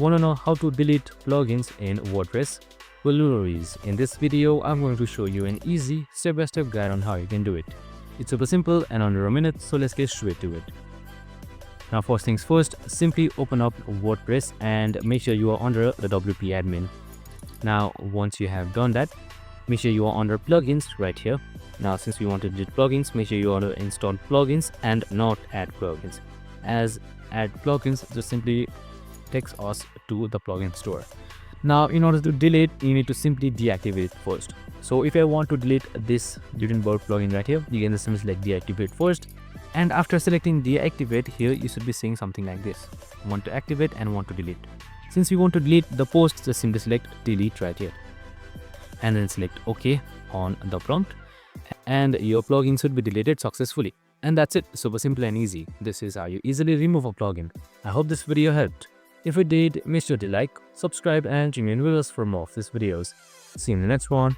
Want to know how to delete plugins in WordPress? Well, no worries. In this video, I'm going to show you an easy step-by-step guide on how you can do it. It's super simple and under a minute, so let's get straight to it. Now, first things first, simply open up WordPress and make sure you are under the WP admin. Now, once you have done that, make sure you are under plugins right here. Now, since we want to delete plugins, make sure you want to install plugins and not add plugins. As add plugins just simply takes us to the plugin store. Now, in order to delete, you need to simply deactivate it first. So if I want to delete this Gutenberg plugin right here, you can just simply select deactivate first. And after selecting deactivate here, you should be seeing something like this. Want to activate and want to delete. Since we want to delete the post, just simply select delete right here. And then select OK on the prompt. And your plugin should be deleted successfully. And that's it. Super simple and easy. This is how you easily remove a plugin. I hope this video helped. If it did, make sure to like, subscribe and remain with us for more of these videos. See you in the next one.